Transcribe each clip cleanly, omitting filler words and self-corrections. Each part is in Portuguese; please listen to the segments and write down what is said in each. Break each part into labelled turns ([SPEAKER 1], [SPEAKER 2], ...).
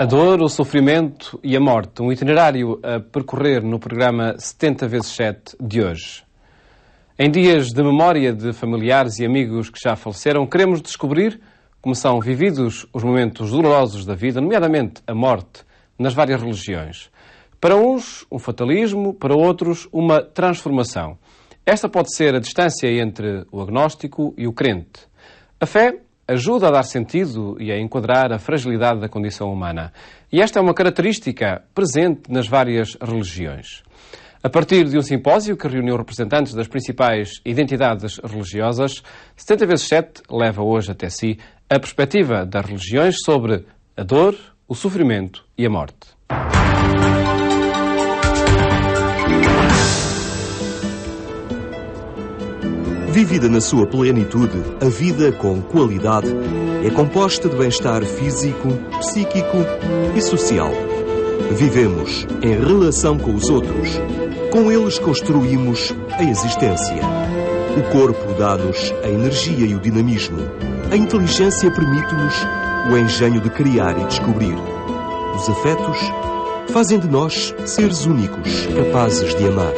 [SPEAKER 1] A dor, o sofrimento e a morte. Um itinerário a percorrer no programa 70x7 de hoje. Em dias de memória de familiares e amigos que já faleceram, queremos descobrir como são vividos os momentos dolorosos da vida, nomeadamente a morte, nas várias religiões. Para uns, um fatalismo, para outros, uma transformação. Esta pode ser a distância entre o agnóstico e o crente. A fé ajuda a dar sentido e a enquadrar a fragilidade da condição humana. E esta é uma característica presente nas várias religiões. A partir de um simpósio que reuniu representantes das principais identidades religiosas, 70x7 leva hoje até si a perspectiva das religiões sobre a dor, o sofrimento e a morte.
[SPEAKER 2] Vivida na sua plenitude, a vida com qualidade é composta de bem-estar físico, psíquico e social. Vivemos em relação com os outros. Com eles construímos a existência. O corpo dá-nos a energia e o dinamismo. A inteligência permite-nos o engenho de criar e descobrir. Os afetos fazem de nós seres únicos, capazes de amar.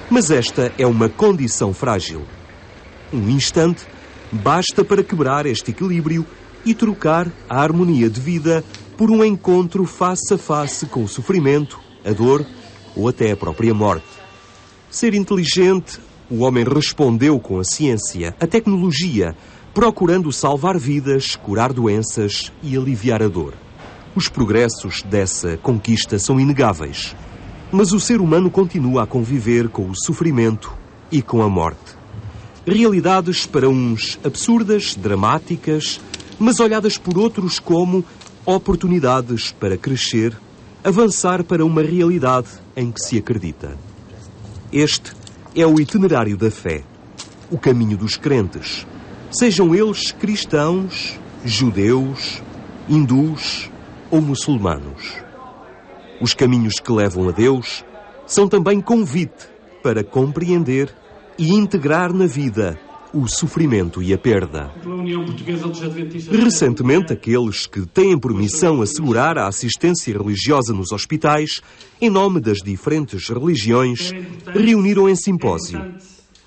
[SPEAKER 2] Mas esta é uma condição frágil. Um instante basta para quebrar este equilíbrio e trocar a harmonia de vida por um encontro face a face com o sofrimento, a dor ou até a própria morte. Ser inteligente, o homem respondeu com a ciência, a tecnologia, procurando salvar vidas, curar doenças e aliviar a dor. Os progressos dessa conquista são inegáveis. Mas o ser humano continua a conviver com o sofrimento e com a morte. Realidades para uns absurdas, dramáticas, mas olhadas por outros como oportunidades para crescer, avançar para uma realidade em que se acredita. Este é o itinerário da fé, o caminho dos crentes, sejam eles cristãos, judeus, hindus ou muçulmanos. Os caminhos que levam a Deus são também convite para compreender e integrar na vida o sofrimento e a perda. Recentemente, aqueles que têm por missão assegurar a assistência religiosa nos hospitais, em nome das diferentes religiões, reuniram em simpósio.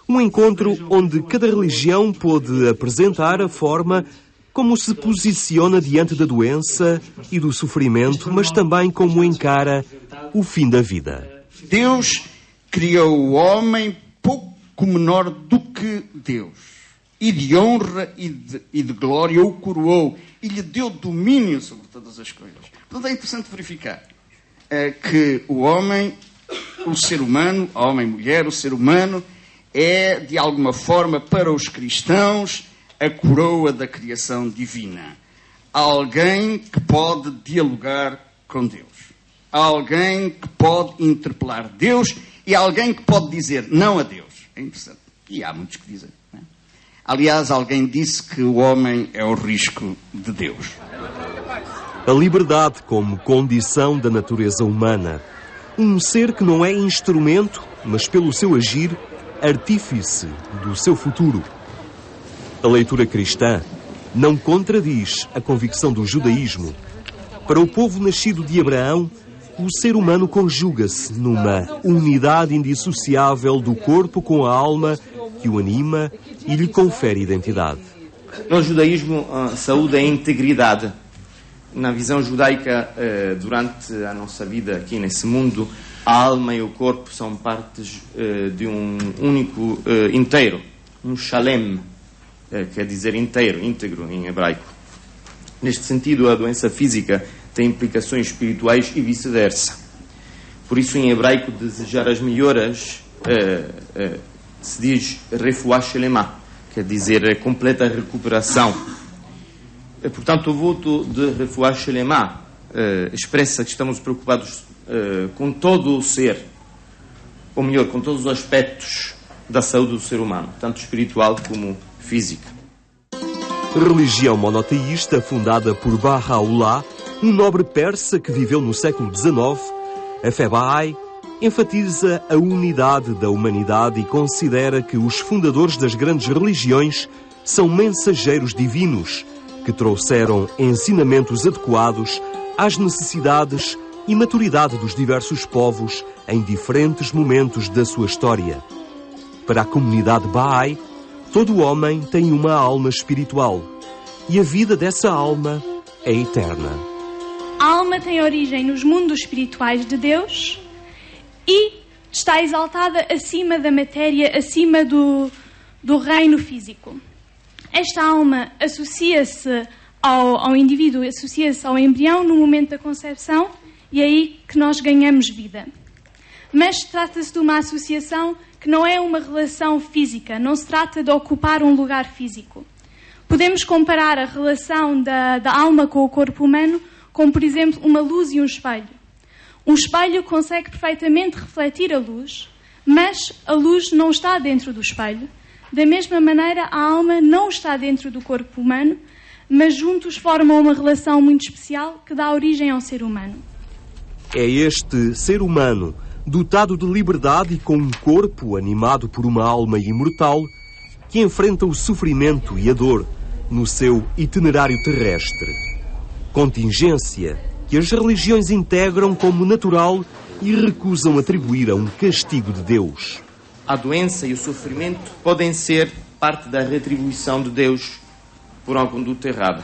[SPEAKER 2] Um encontro onde cada religião pôde apresentar a forma como se posiciona diante da doença e do sofrimento, mas também como encara o fim da vida.
[SPEAKER 3] Deus criou o homem pouco menor do que Deus. E de honra e de glória o coroou. E lhe deu domínio sobre todas as coisas. Portanto, é interessante verificar que o homem, o ser humano, a homem e mulher, o ser humano, é, de alguma forma, para os cristãos, a coroa da criação divina. Há alguém que pode dialogar com Deus. Há alguém que pode interpelar Deus e há alguém que pode dizer não a Deus. É interessante. E há muitos que dizem. Não é? Aliás, alguém disse que o homem é o risco de Deus.
[SPEAKER 2] A liberdade como condição da natureza humana. Um ser que não é instrumento, mas pelo seu agir, artífice do seu futuro. A leitura cristã não contradiz a convicção do judaísmo. Para o povo nascido de Abraão, o ser humano conjuga-se numa unidade indissociável do corpo com a alma que o anima e lhe confere identidade.
[SPEAKER 4] No judaísmo, a saúde é a integridade. Na visão judaica, durante a nossa vida aqui nesse mundo, a alma e o corpo são partes de um único inteiro, um shalem. Quer dizer inteiro, íntegro em hebraico. Neste sentido, a doença física tem implicações espirituais e vice-versa. Por isso, em hebraico, desejar as melhoras se diz refuah shelema, quer dizer completa recuperação. Portanto, o voto de refuah shelema expressa que estamos preocupados com todo o ser, ou melhor, com todos os aspectos da saúde do ser humano, tanto espiritual como física.
[SPEAKER 2] Religião monoteísta fundada por Baha'u'llah, um nobre persa que viveu no século XIX, a fé Bahá'í enfatiza a unidade da humanidade e considera que os fundadores das grandes religiões são mensageiros divinos que trouxeram ensinamentos adequados às necessidades e maturidade dos diversos povos em diferentes momentos da sua história. Para a comunidade Bahá'í, todo homem tem uma alma espiritual e a vida dessa alma é eterna.
[SPEAKER 5] A alma tem origem nos mundos espirituais de Deus e está exaltada acima da matéria, acima do reino físico. Esta alma associa-se ao indivíduo, associa-se ao embrião no momento da concepção e é aí que nós ganhamos vida. Mas trata-se de uma associação que não é uma relação física, não se trata de ocupar um lugar físico. Podemos comparar a relação da alma com o corpo humano como, por exemplo, uma luz e um espelho. Um espelho consegue perfeitamente refletir a luz, mas a luz não está dentro do espelho. Da mesma maneira, a alma não está dentro do corpo humano, mas juntos formam uma relação muito especial que dá origem ao ser humano.
[SPEAKER 2] É este ser humano, dotado de liberdade e com um corpo animado por uma alma imortal, que enfrenta o sofrimento e a dor no seu itinerário terrestre. Contingência que as religiões integram como natural e recusam atribuir a um castigo de Deus.
[SPEAKER 4] A doença e o sofrimento podem ser parte da retribuição de Deus por uma conduta errada.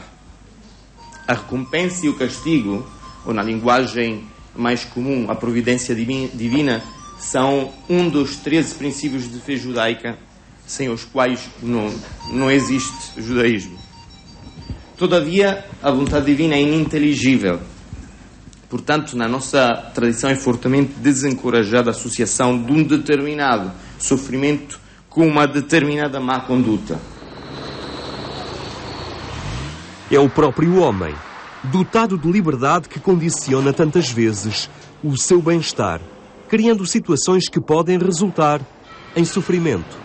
[SPEAKER 4] A recompensa e o castigo, ou na linguagem mais comum, a providência divina, são um dos 13 princípios de fé judaica, sem os quais não existe judaísmo. Todavia, a vontade divina é ininteligível. Portanto, na nossa tradição é fortemente desencorajada a associação de um determinado sofrimento com uma determinada má conduta.
[SPEAKER 2] É o próprio homem, dotado de liberdade, que condiciona tantas vezes o seu bem-estar, criando situações que podem resultar em sofrimento.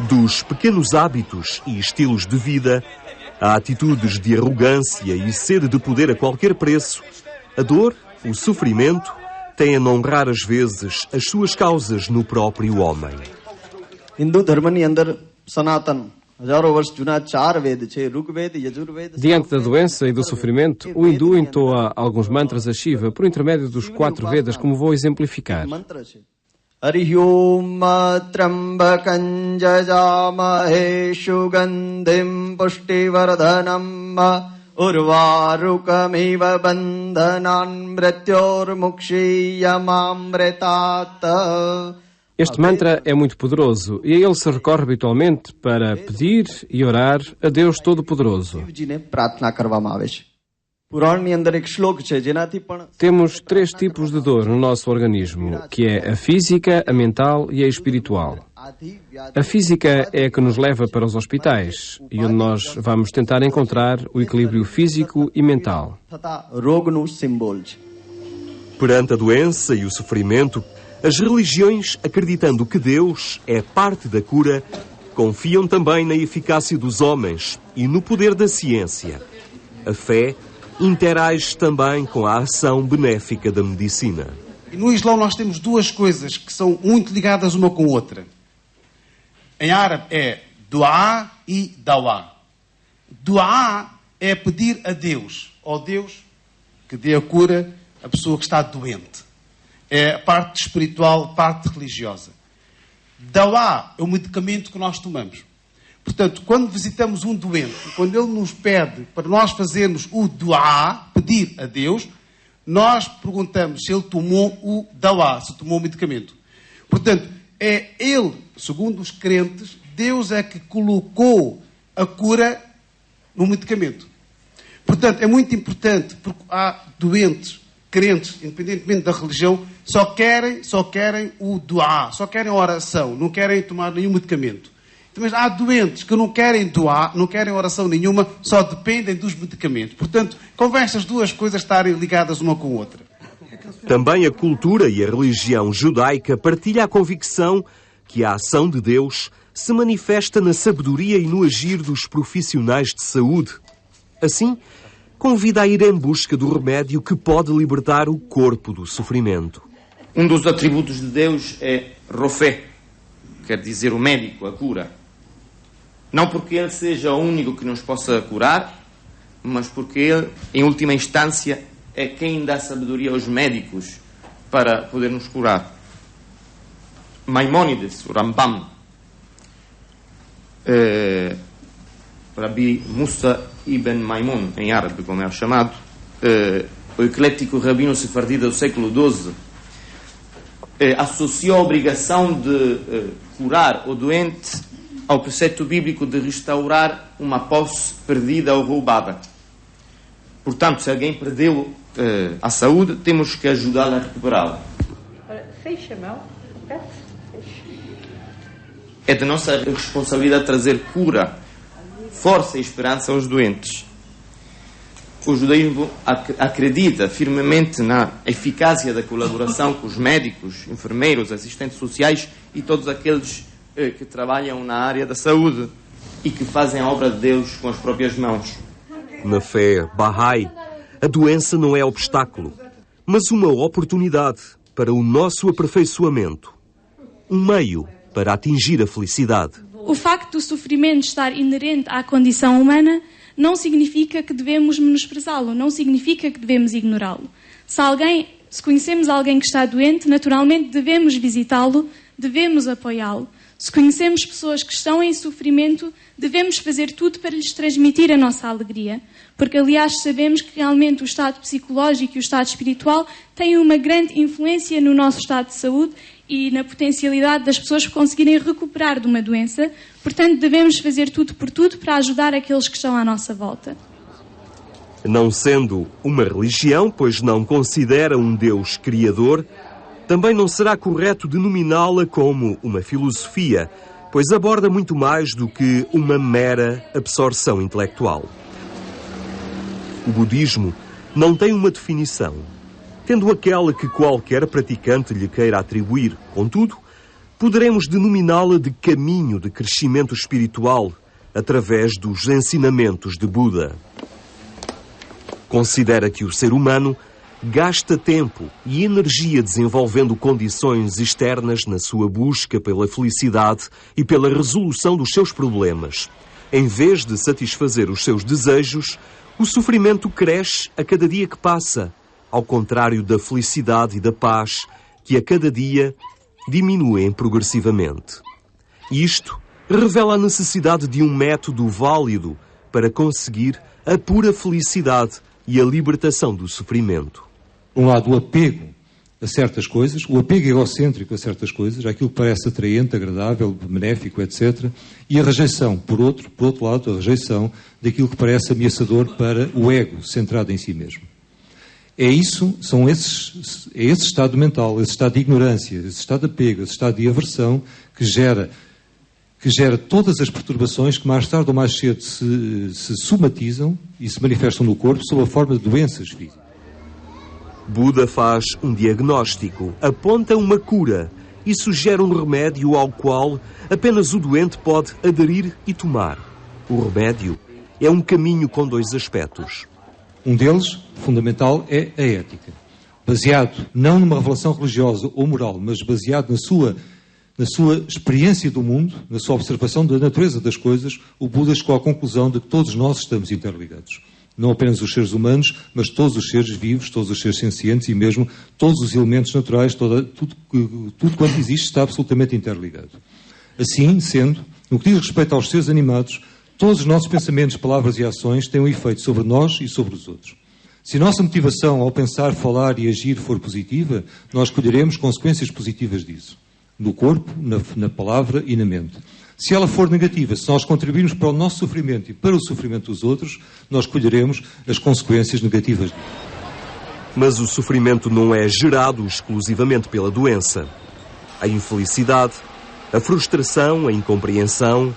[SPEAKER 2] Dos pequenos hábitos e estilos de vida, a atitudes de arrogância e sede de poder a qualquer preço, a dor, o sofrimento, têm a não raras vezes as suas causas no próprio homem.
[SPEAKER 6] Hindu dharma ni andar sanatan
[SPEAKER 1] Diante da doença e do sofrimento, o hindu entoa alguns mantras a Shiva por intermédio dos 4 Vedas, como vou exemplificar.
[SPEAKER 6] Arihyom trambakam jajamahe shugandim pushtivardhanam urvarukamiva bandhanan mrityurmukshiyamamritat.
[SPEAKER 1] Este mantra é muito poderoso e a ele se recorre habitualmente para pedir e orar a Deus Todo-Poderoso. Temos 3 tipos de dor no nosso organismo, que é a física, a mental e a espiritual. A física é a que nos leva para os hospitais e onde nós vamos tentar encontrar o equilíbrio físico e mental.
[SPEAKER 2] Perante a doença e o sofrimento, as religiões, acreditando que Deus é parte da cura, confiam também na eficácia dos homens e no poder da ciência. A fé interage também com a ação benéfica da medicina.
[SPEAKER 7] E no Islão nós temos 2 coisas que são muito ligadas uma com a outra. Em árabe é du'a e dawa. Du'a é pedir a Deus, ó Deus, que dê a cura à pessoa que está doente. É a parte espiritual, a parte religiosa. Dawa é o medicamento que nós tomamos. Portanto, quando visitamos um doente, quando ele nos pede para nós fazermos o du'a, pedir a Deus, nós perguntamos se ele tomou o dawa, se tomou o medicamento. Portanto, é ele, segundo os crentes, Deus é que colocou a cura no medicamento. Portanto, é muito importante, porque há doentes, crentes, independentemente da religião, só querem o du'a, só querem a oração, não querem tomar nenhum medicamento. Mas há doentes que não querem du'a, não querem oração nenhuma, só dependem dos medicamentos. Portanto, convém estas 2 coisas estarem ligadas uma com a outra.
[SPEAKER 2] Também a cultura e a religião judaica partilham a convicção que a ação de Deus se manifesta na sabedoria e no agir dos profissionais de saúde. Assim, convida a ir em busca do remédio que pode libertar o corpo do sofrimento.
[SPEAKER 4] Um dos atributos de Deus é Rofé, quer dizer o médico, a cura. Não porque Ele seja o único que nos possa curar, mas porque Ele, em última instância, é quem dá sabedoria aos médicos para poder nos curar. Maimônides, o Rambam, Rabi Musa ibn Maimun, em árabe, como é chamado, o eclético rabino sefardita do século XII, associou a obrigação de curar o doente ao preceito bíblico de restaurar uma posse perdida ou roubada. Portanto, se alguém perdeu a saúde, temos que ajudá-lo a recuperá-la. É de nossa responsabilidade trazer cura, força e esperança aos doentes. O judaísmo acredita firmemente na eficácia da colaboração com os médicos, enfermeiros, assistentes sociais e todos aqueles que trabalham na área da saúde e que fazem a obra de Deus com as próprias mãos.
[SPEAKER 2] Na fé Bahá'í, a doença não é obstáculo, mas uma oportunidade para o nosso aperfeiçoamento. Um meio para atingir a felicidade.
[SPEAKER 5] O facto do sofrimento estar inerente à condição humana não significa que devemos menosprezá-lo, não significa que devemos ignorá-lo. Se conhecemos alguém que está doente, naturalmente devemos visitá-lo, devemos apoiá-lo. Se conhecemos pessoas que estão em sofrimento, devemos fazer tudo para lhes transmitir a nossa alegria, porque, aliás, sabemos que realmente o estado psicológico e o estado espiritual têm uma grande influência no nosso estado de saúde e na potencialidade das pessoas conseguirem recuperar de uma doença. Portanto, devemos fazer tudo por tudo para ajudar aqueles que estão à nossa volta.
[SPEAKER 2] Não sendo uma religião, pois não considera um Deus criador, também não será correto denominá-la como uma filosofia, pois aborda muito mais do que uma mera absorção intelectual. O budismo não tem uma definição, tendo aquela que qualquer praticante lhe queira atribuir. Contudo, poderemos denominá-la de caminho de crescimento espiritual através dos ensinamentos de Buda. Considera que o ser humano gasta tempo e energia desenvolvendo condições externas na sua busca pela felicidade e pela resolução dos seus problemas. Em vez de satisfazer os seus desejos, o sofrimento cresce a cada dia que passa, ao contrário da felicidade e da paz, que a cada dia diminuem progressivamente. Isto revela a necessidade de um método válido para conseguir a pura felicidade e a libertação do sofrimento.
[SPEAKER 8] Por um lado, o apego a certas coisas, o apego egocêntrico a certas coisas, aquilo que parece atraente, agradável, benéfico, etc. E a rejeição, por outro lado, a rejeição daquilo que parece ameaçador para o ego centrado em si mesmo. É esse estado mental, esse estado de ignorância, esse estado de apego, esse estado de aversão que gera todas as perturbações que mais tarde ou mais cedo se somatizam e se manifestam no corpo sob a forma de doenças físicas.
[SPEAKER 2] Buda faz um diagnóstico, aponta uma cura e sugere um remédio ao qual apenas o doente pode aderir e tomar. O remédio é um caminho com dois aspectos.
[SPEAKER 8] Um deles, fundamental, é a ética. Baseado não numa revelação religiosa ou moral, mas baseado na sua experiência do mundo, na sua observação da natureza das coisas, o Buda chegou à conclusão de que todos nós estamos interligados. Não apenas os seres humanos, mas todos os seres vivos, todos os seres sencientes e mesmo todos os elementos naturais, tudo quanto existe está absolutamente interligado. Assim sendo, no que diz respeito aos seres animados, todos os nossos pensamentos, palavras e ações têm um efeito sobre nós e sobre os outros. Se a nossa motivação ao pensar, falar e agir for positiva, nós colheremos consequências positivas disso. No corpo, na palavra e na mente. Se ela for negativa, se nós contribuirmos para o nosso sofrimento e para o sofrimento dos outros, nós colheremos as consequências negativas disso.
[SPEAKER 2] Mas o sofrimento não é gerado exclusivamente pela doença. A infelicidade, a frustração, a incompreensão,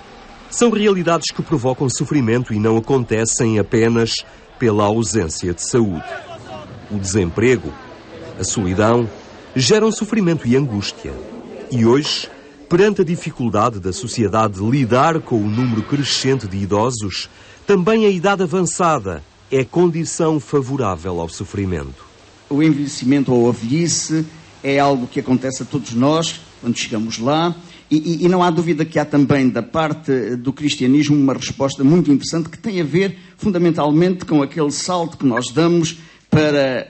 [SPEAKER 2] são realidades que provocam sofrimento e não acontecem apenas pela ausência de saúde. O desemprego, a solidão, geram sofrimento e angústia. E hoje, perante a dificuldade da sociedade de lidar com o número crescente de idosos, também a idade avançada é condição favorável ao sofrimento.
[SPEAKER 3] O envelhecimento ou a velhice é algo que acontece a todos nós quando chegamos lá. E não há dúvida que há também, da parte do cristianismo, uma resposta muito interessante que tem a ver, fundamentalmente, com aquele salto que nós damos para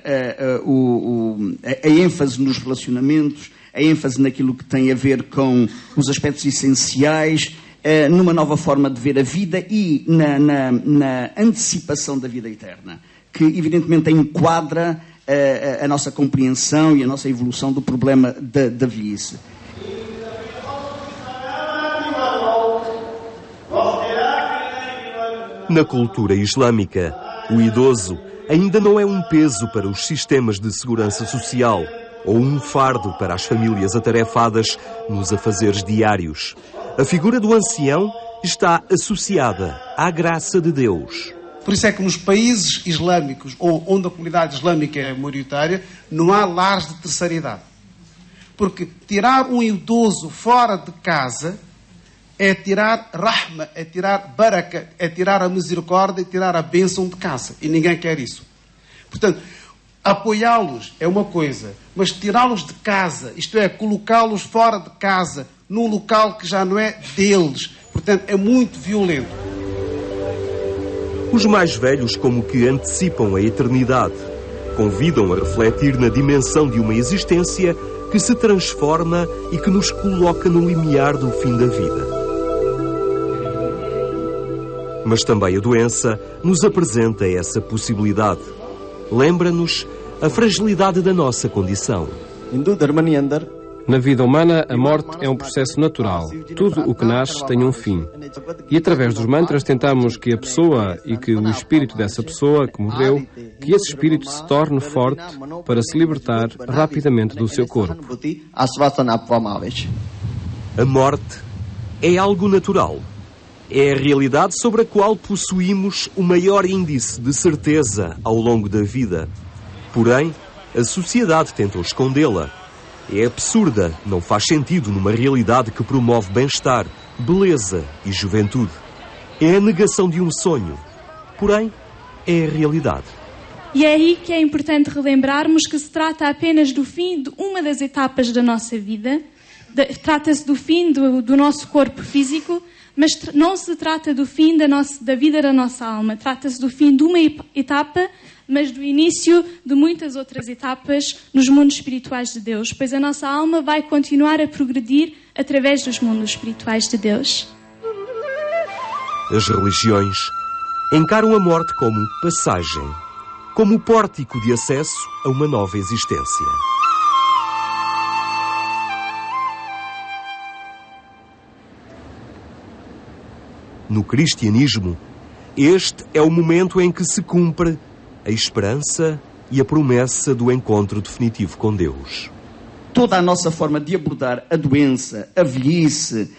[SPEAKER 3] a ênfase nos relacionamentos, a ênfase naquilo que tem a ver com os aspectos essenciais, numa nova forma de ver a vida e na antecipação da vida eterna, que evidentemente enquadra a nossa compreensão e a nossa evolução do problema da velhice.
[SPEAKER 2] Na cultura islâmica, o idoso ainda não é um peso para os sistemas de segurança social ou um fardo para as famílias atarefadas nos afazeres diários. A figura do ancião está associada à graça de Deus.
[SPEAKER 7] Por isso é que nos países islâmicos, onde a comunidade islâmica é maioritária, não há lares de terceira idade. Porque tirar um idoso fora de casa é tirar rahma, é tirar baraka, é tirar a misericórdia, é tirar a bênção de casa. E ninguém quer isso. Portanto, apoiá-los é uma coisa, mas tirá-los de casa, isto é, colocá-los fora de casa, num local que já não é deles, portanto, é muito violento.
[SPEAKER 2] Os mais velhos como que antecipam a eternidade, convidam a refletir na dimensão de uma existência que se transforma e que nos coloca no limiar do fim da vida. Mas também a doença nos apresenta essa possibilidade. Lembra-nos a fragilidade da nossa condição.
[SPEAKER 1] Na vida humana, a morte é um processo natural. Tudo o que nasce tem um fim. E através dos mantras tentamos que a pessoa e que o espírito dessa pessoa que morreu, que esse espírito se torne forte para se libertar rapidamente do seu corpo.
[SPEAKER 2] A morte é algo natural. É a realidade sobre a qual possuímos o maior índice de certeza ao longo da vida. Porém, a sociedade tentou escondê-la. É absurda, não faz sentido numa realidade que promove bem-estar, beleza e juventude. É a negação de um sonho. Porém, é a realidade.
[SPEAKER 5] E é aí que é importante relembrarmos que se trata apenas do fim de uma das etapas da nossa vida. Trata-se do fim do nosso corpo físico, mas não se trata do fim da vida da nossa alma. Trata-se do fim de uma etapa, mas do início de muitas outras etapas nos mundos espirituais de Deus, pois a nossa alma vai continuar a progredir através dos mundos espirituais de Deus.
[SPEAKER 2] As religiões encaram a morte como passagem, como pórtico de acesso a uma nova existência. No cristianismo, este é o momento em que se cumpre a esperança e a promessa do encontro definitivo com Deus.
[SPEAKER 3] Toda a nossa forma de abordar a doença, a velhice,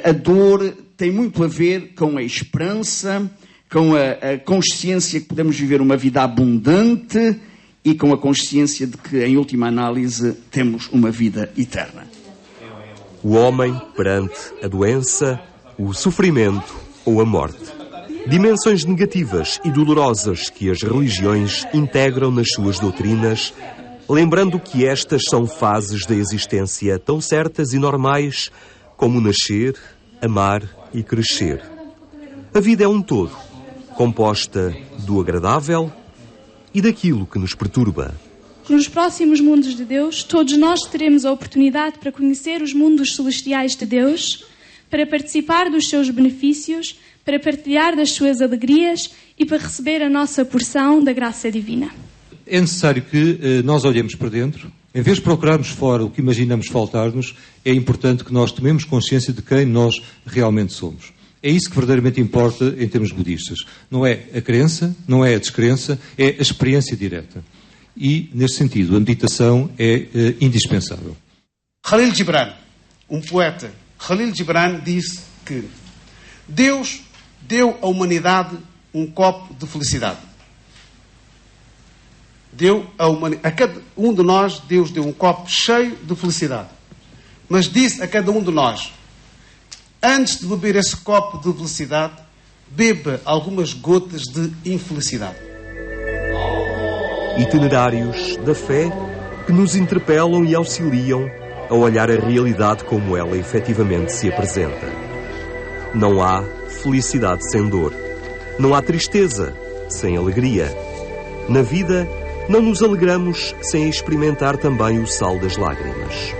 [SPEAKER 3] a dor, tem muito a ver com a esperança, com a consciência que podemos viver uma vida abundante e com a consciência de que, em última análise, temos uma vida eterna.
[SPEAKER 2] O homem perante a doença, o sofrimento ou a morte. Dimensões negativas e dolorosas que as religiões integram nas suas doutrinas, lembrando que estas são fases da existência tão certas e normais como nascer, amar e crescer. A vida é um todo, composta do agradável e daquilo que nos perturba.
[SPEAKER 5] Nos próximos mundos de Deus, todos nós teremos a oportunidade para conhecer os mundos celestiais de Deus, para participar dos seus benefícios, para partilhar das suas alegrias e para receber a nossa porção da graça divina.
[SPEAKER 8] É necessário que nós olhemos para dentro. Em vez de procurarmos fora o que imaginamos faltar-nos, é importante que nós tomemos consciência de quem nós realmente somos. É isso que verdadeiramente importa em termos budistas. Não é a crença, não é a descrença, é a experiência direta. E, nesse sentido, a meditação é indispensável.
[SPEAKER 7] Khalil Gibran, um poeta, Khalil Gibran disse que Deus deu à humanidade um copo de felicidade. A cada um de nós, Deus deu um copo cheio de felicidade. Mas disse a cada um de nós, antes de beber esse copo de felicidade, beba algumas gotas de infelicidade.
[SPEAKER 2] Itinerários da fé que nos interpelam e auxiliam a olhar a realidade como ela efetivamente se apresenta. Não há felicidade sem dor. Não há tristeza sem alegria. Na vida, não nos alegramos sem experimentar também o sal das lágrimas.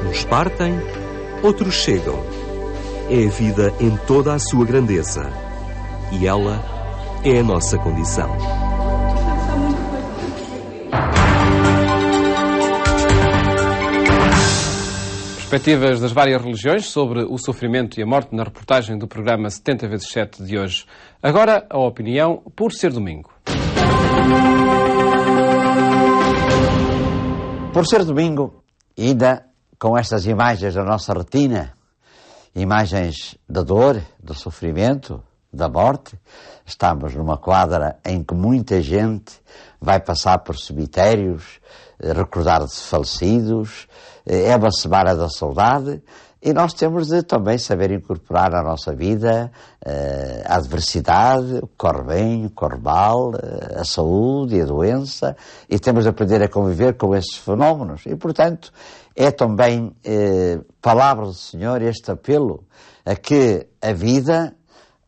[SPEAKER 2] Uns partem, outros chegam. É a vida em toda a sua grandeza. E ela é a nossa condição.
[SPEAKER 1] Perspectivas das várias religiões sobre o sofrimento e a morte na reportagem do programa 70x7 de hoje. Agora, a opinião por ser domingo.
[SPEAKER 9] Por ser domingo, ainda com estas imagens da nossa retina, imagens da dor, do sofrimento, da morte, estamos numa quadra em que muita gente vai passar por cemitérios, recordar-se falecidos, é uma semana da saudade, e nós temos de também saber incorporar na nossa vida a adversidade, o que corre bem, o que corre mal, a saúde e a doença, e temos de aprender a conviver com esses fenómenos. E, portanto, é também palavra do Senhor este apelo a que a vida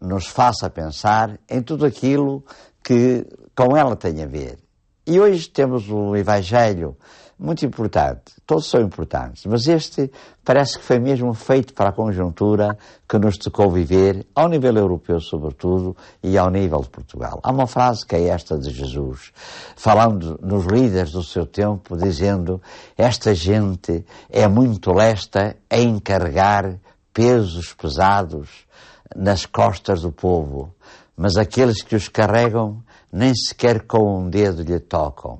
[SPEAKER 9] nos faça pensar em tudo aquilo que com ela tem a ver. E hoje temos um Evangelho muito importante. Todos são importantes, mas este parece que foi mesmo feito para a conjuntura que nos tocou viver, ao nível europeu sobretudo, e ao nível de Portugal. Há uma frase que é esta de Jesus, falando nos líderes do seu tempo, dizendo: esta gente é muito lesta a encarregar pesos pesados nas costas do povo, mas aqueles que os carregam nem sequer com um dedo lhe tocam.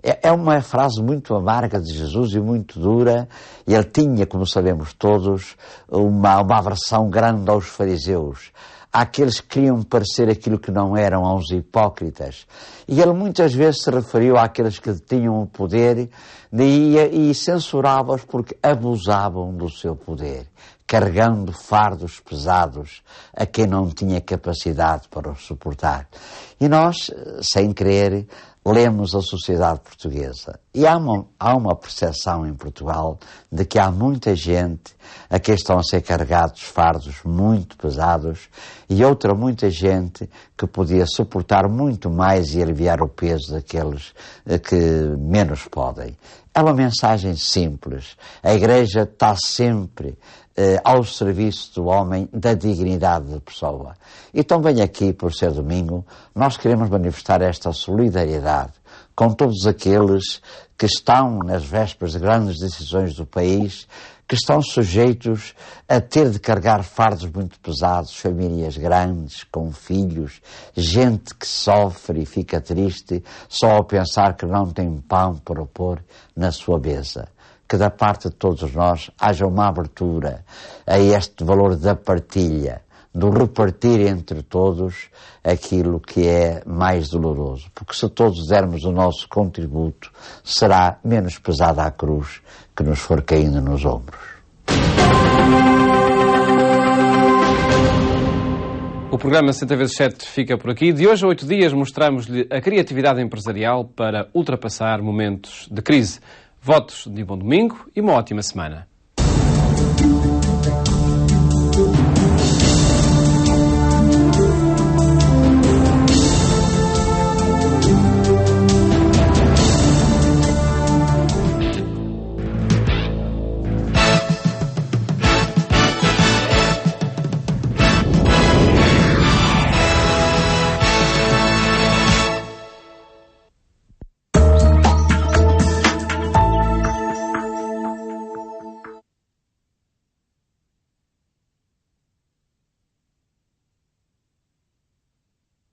[SPEAKER 9] É uma frase muito amarga de Jesus e muito dura, e ele tinha, como sabemos todos, uma aversão grande aos fariseus, àqueles que queriam parecer aquilo que não eram, aos hipócritas. E ele muitas vezes se referiu àqueles que tinham o poder e censurava-os porque abusavam do seu poder, carregando fardos pesados a quem não tinha capacidade para os suportar. E nós, sem querer, lemos a sociedade portuguesa. E há uma percepção em Portugal de que há muita gente a quem estão a ser carregados fardos muito pesados e muita gente que podia suportar muito mais e aliviar o peso daqueles que menos podem. É uma mensagem simples. A Igreja está sempre ao serviço do homem, da dignidade da pessoa. E também aqui, por ser domingo, nós queremos manifestar esta solidariedade com todos aqueles que estão nas vésperas de grandes decisões do país, que estão sujeitos a ter de carregar fardos muito pesados, famílias grandes, com filhos, gente que sofre e fica triste só ao pensar que não tem pão para pôr na sua mesa. Que da parte de todos nós haja uma abertura a este valor da partilha, do repartir entre todos aquilo que é mais doloroso. Porque se todos dermos o nosso contributo, será menos pesada a cruz que nos for caindo nos ombros.
[SPEAKER 1] O programa 70x7 fica por aqui. De hoje a 8 dias mostramos-lhe a criatividade empresarial para ultrapassar momentos de crise. Votos de bom domingo e uma ótima semana.